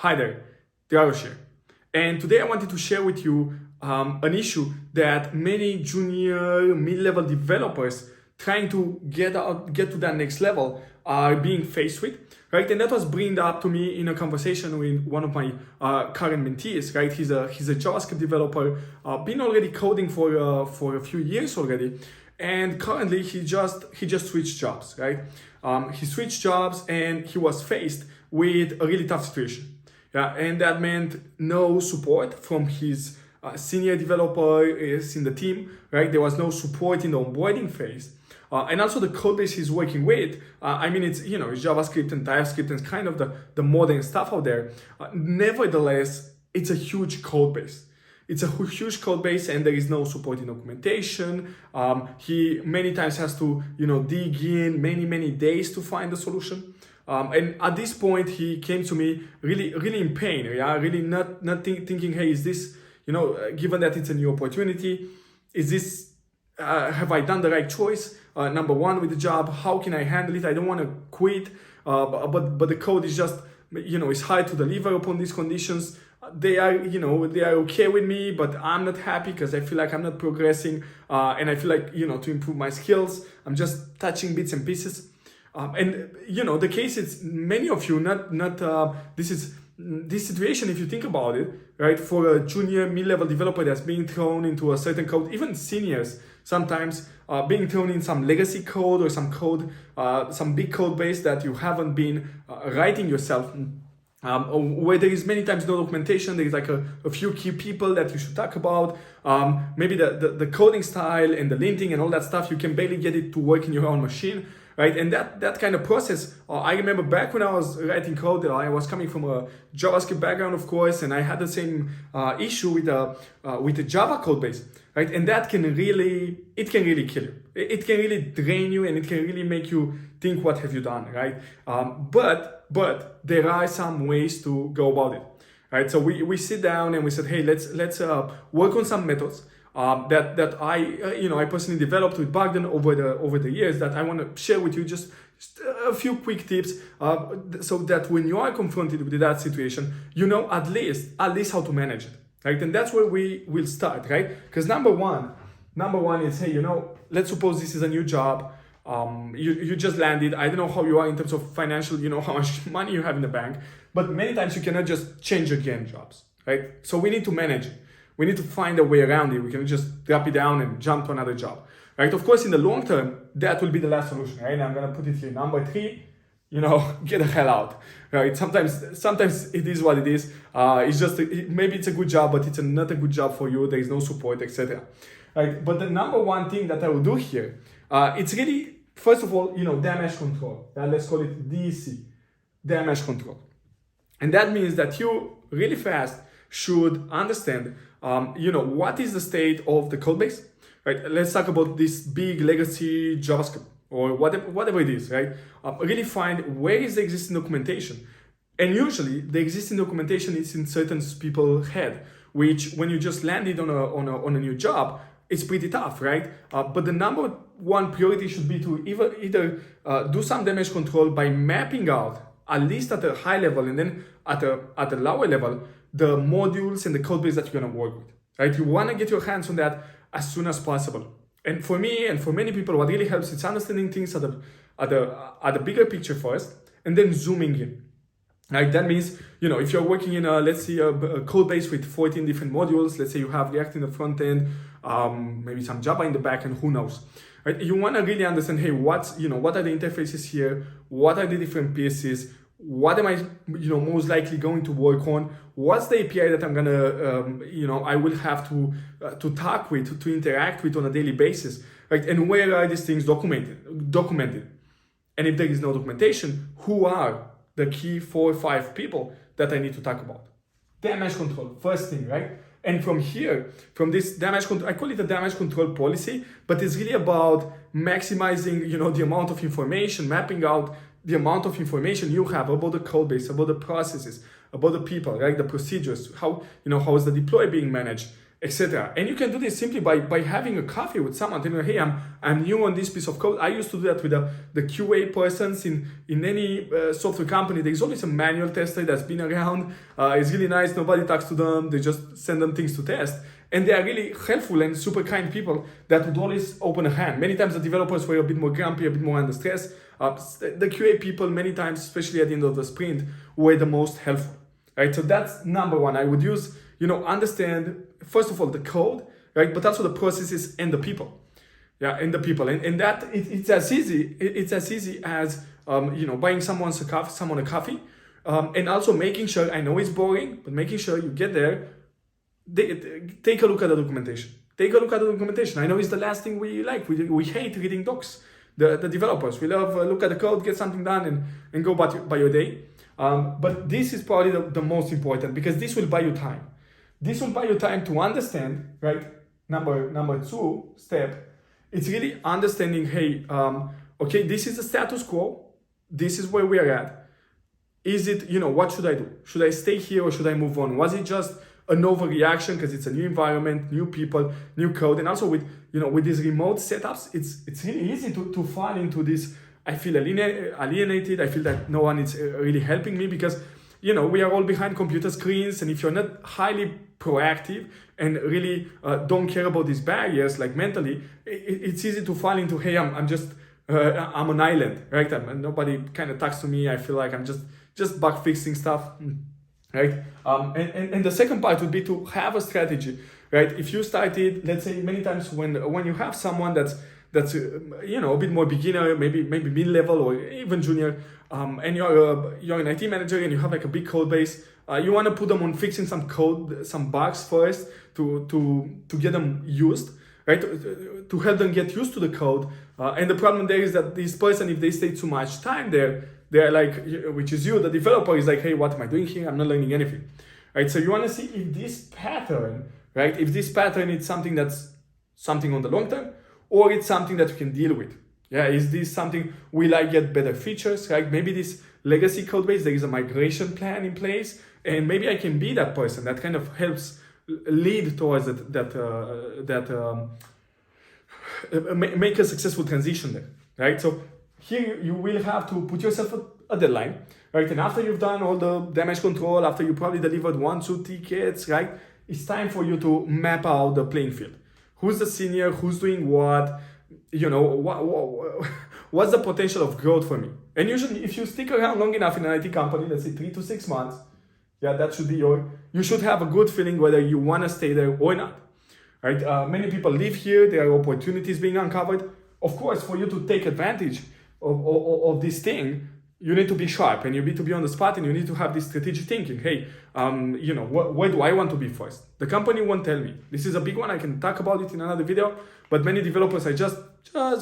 Hi there, Dragos here. And today I wanted to share with you an issue that many junior, mid-level developers trying to get to that next level are being faced with, right? And that was brought up to me in a conversation with one of my current mentees, right? He's a JavaScript developer, been already coding for a few years already, and currently he just switched jobs, right? He switched jobs and he was faced with a really tough situation. Yeah, and that meant no support from his senior developers in the team, right? There was no support in the onboarding phase. And also the code base he's working with, I mean, it's, it's JavaScript and TypeScript and kind of the modern stuff out there. Nevertheless, it's a huge code base. It's a huge code base and there is no support in documentation. He many times has to, dig in many days to find the solution. And at this point, he came to me really in pain, yeah, really not thinking, hey, is this, given that it's a new opportunity, is this, have I done the right choice? Number one, with the job, how can I handle it? I don't want to quit, but the code is just, it's hard to deliver upon these conditions. They are okay with me, but I'm not happy because I feel like I'm not progressing, and I feel like, to improve my skills, I'm just touching bits and pieces. And the case is many of you this situation, if you think about it, right, for a junior mid-level developer that's being thrown into a certain code, even seniors sometimes being thrown in some legacy code or some code, some big code base that you haven't been writing yourself, where there is many times no documentation. There is like a few key people that you should talk about, maybe the coding style and the linting and all that stuff, you can barely get it to work in your own machine. Right, and that kind of process, I remember back when I was writing code, I was coming from a JavaScript background, of course, and I had the same issue with the Java code base, right? And that can really kill you. It can really drain you, and it can really make you think, what have you done, right? But there are some ways to go about it, right? So we sit down and we said, hey, let's work on some methods. That I personally developed with Bogdan over the years that I want to share with you, just a few quick tips, so that when you are confronted with that situation, at least how to manage it, right? And that's where we will start, right? Because number one is, hey, let's suppose this is a new job. You just landed. I don't know how you are in terms of financial, how much money you have in the bank, but many times you cannot just change again jobs, right? So we need to manage it. We need to find a way around it. We can just drop it down and jump to another job, right? Of course, in the long term, that will be the last solution, right? And I'm gonna put it here. Number 3, get the hell out, right? Sometimes it is what it is. It's just maybe it's a good job, but it's not a good job for you. There is no support, etc. Right? But the number one thing that I will do here, it's really, first of all, damage control. Let's call it DEC, damage control, and that means that you really fast should understand, what is the state of the code base, right? Let's talk about this big legacy JavaScript or whatever it is, right? Really find where is the existing documentation. And usually the existing documentation is in certain people's head, which when you just landed on a new job, it's pretty tough, right? But the number one priority should be to either do some damage control by mapping out, at least at a high level, and then at a lower level, the modules and the code base that you're going to work with, right? You want to get your hands on that as soon as possible. And for me and for many people, what really helps is understanding things at the bigger picture first, and then zooming in. Right? That means, if you're working in let's say a code base with 14 different modules, let's say you have React in the front end, maybe some Java in the back end, who knows? Right? You want to really understand, hey, what are the interfaces here? What are the different pieces? What am I, most likely going to work on? What's the API that I'm gonna, I will have to talk with, to interact with on a daily basis, right? And where are these things documented? And if there is no documentation, who are the key 4 or 5 people that I need to talk about? Damage control, first thing, right? And from this damage control, I call it a damage control policy, but it's really about maximizing, the amount of information, mapping out the amount of information you have about the code base, about the processes, about the people, right? The procedures, how is the deploy being managed, etc. And you can do this simply by having a coffee with someone, telling them, hey, I'm new on this piece of code. I used to do that with the QA persons in any software company. There's always a manual tester that's been around. It's really nice. Nobody talks to them. They just send them things to test. And they are really helpful and super kind people that would always open a hand. Many times the developers were a bit more grumpy, a bit more under stress. The QA people, many times, especially at the end of the sprint, were the most helpful. Right? So that's number one. I would use, understand, first of all, the code, right? But also the processes and the people. Yeah, and the people. And that, it's as easy as, buying someone a coffee. And also making sure, I know it's boring, but making sure you get there, take a look at the documentation. Take a look at the documentation. I know it's the last thing we like. We hate reading docs. The developers, we love look at the code, get something done, and go by your day. But this is probably the most important, because this will buy you time. This will buy you time to understand, right? Number two step, it's really understanding, hey, okay, this is the status quo. This is where we are at. Is it, what should I do? Should I stay here or should I move on? Was it just an overreaction because it's a new environment, new people, new code? And also with these remote setups, it's really easy to fall into this. I feel alienated. I feel that no one is really helping me, because we are all behind computer screens, and if you're not highly proactive and really don't care about these barriers, like mentally, it's easy to fall into, hey, I'm an island, right? And nobody kind of talks to me. I feel like I'm just bug fixing stuff, right? And the second part would be to have a strategy, right? If you started, let's say, many times when you have someone that's a bit more beginner, maybe mid-level or even junior, and you're an IT manager and you have like a big code base, you want to put them on fixing some bugs first to get them used, right? To help them get used to the code. And the problem there is that this person, if they stay too much time there, they're like, which is you, the developer, is like, hey, what am I doing here? I'm not learning anything, right? So you want to see if this pattern, right? If this pattern is something that's something on the long term, or it's something that we can deal with. Yeah, is this something will I get better features, right? Maybe this legacy code base, there is a migration plan in place, and maybe I can be that person that kind of helps lead towards make a successful transition there, right? So here you will have to put yourself a deadline, right? And after you've done all the damage control, after you probably delivered 1-2 tickets, right? It's time for you to map out the playing field. Who's the senior? Who's doing what? What's the potential of growth for me? And usually, if you stick around long enough in an IT company, let's say 3 to 6 months, yeah, that should be you should have a good feeling whether you want to stay there or not, right? Many people live here. There are opportunities being uncovered. Of course, for you to take advantage of this thing, you need to be sharp and you need to be on the spot, and you need to have this strategic thinking. Hey, where do I want to be first? The company won't tell me. This is a big one. I can talk about it in another video, but many developers are just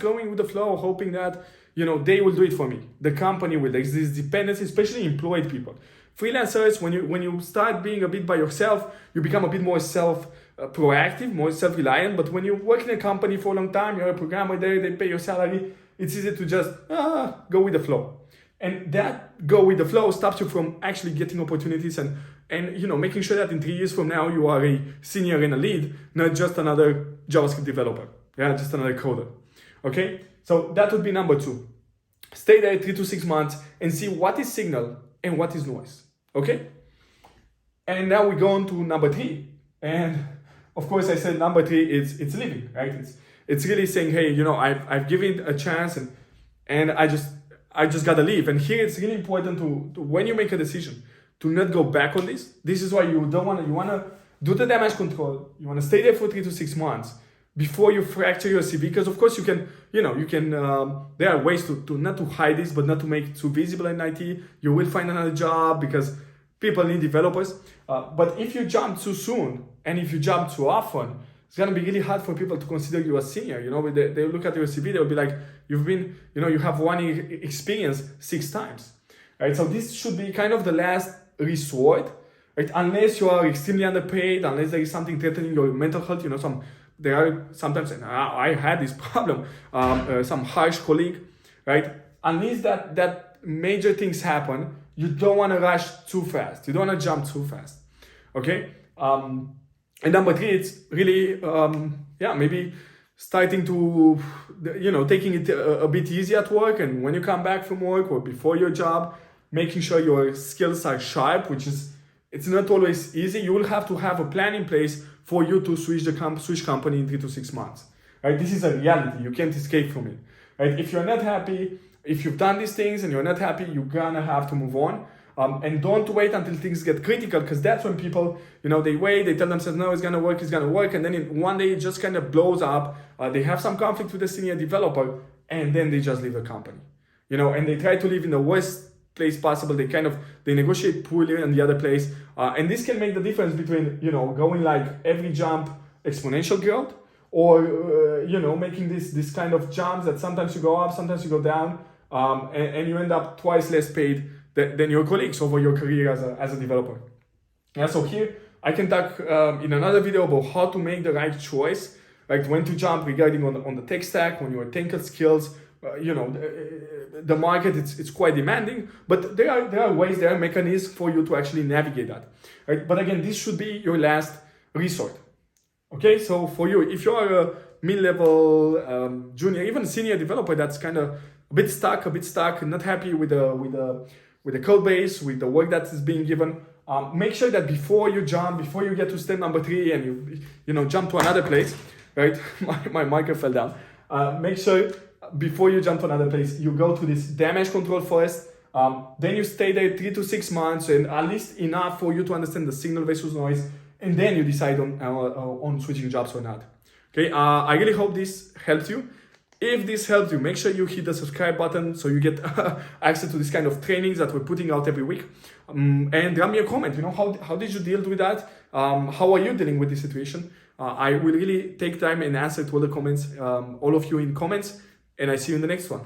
going with the flow, hoping that, they will do it for me. The company will. There's this dependency, especially employed people. Freelancers, when you start being a bit by yourself, you become a bit more proactive, more self-reliant. But when you work in a company for a long time, you're a programmer there, they pay your salary, it's easy to just go with the flow. And that go with the flow stops you from actually getting opportunities and making sure that in 3 years from now you are a senior and a lead, not just another JavaScript developer, just another coder. Okay, so that would be number 2. Stay there 3 to 6 months and see what is signal and what is noise. Okay, and now we go on to number 3, and of course I said number 3 it's living, right? It's really saying, hey, I've given a chance and I just gotta leave. And here it's really important to when you make a decision to not go back on this. This is why you wanna do the damage control. You wanna stay there for 3 to 6 months before you fracture your CV. Because of course you can there are ways to not to hide this, but not to make it too visible in IT. You will find another job because people need developers. But if you jump too soon and if you jump too often, it's gonna be really hard for people to consider you a senior. They look at your CV, they'll be like, you have one experience 6 times, right? So this should be kind of the last resort, right? Unless you are extremely underpaid, unless there is something threatening your mental health. There are sometimes, and I had this problem, some harsh colleague, right? Unless that major things happen, you don't want to rush too fast. You don't want to jump too fast, okay? And number three, it's really, maybe starting to, taking it a bit easy at work. And when you come back from work or before your job, making sure your skills are sharp, it's not always easy. You will have to have a plan in place for you to switch company in 3 to 6 months. Right? This is a reality. You can't escape from it. Right? If you're not happy, if you've done these things and you're not happy, you're gonna have to move on. And don't wait until things get critical, because that's when people, they wait, they tell themselves, no, it's gonna work, and then one day it just kind of blows up. They have some conflict with the senior developer, and then they just leave the company. And they try to live in the worst place possible. They negotiate poorly in the other place, and this can make the difference between going like every jump exponential growth, or making this kind of jumps that sometimes you go up, sometimes you go down, and you end up twice less paid than your colleagues over your career as a developer. Yeah, so here I can talk in another video about how to make the right choice, like when to jump regarding on the tech stack, on your technical skills. The market, it's quite demanding, but there are ways, there are mechanisms for you to actually navigate that. Right? But again, this should be your last resort. Okay, so for you, if you are a mid-level, junior, even senior developer that's kind of a bit stuck, not happy with the code base, with the work that is being given, make sure that before you get to step number 3 and you jump to another place, right? My marker fell down. Make sure before you jump to another place, you go to this damage control first. Then you stay there 3 to 6 months, and at least enough for you to understand the signal versus noise, and then you decide on switching jobs or not. Okay, I really hope this helped you. If this helped you, make sure you hit the subscribe button so you get access to this kind of trainings that we're putting out every week. And drop me a comment. How did you deal with that? How are you dealing with this situation? I will really take time and answer to all the comments, all of you in comments, and I see you in the next one.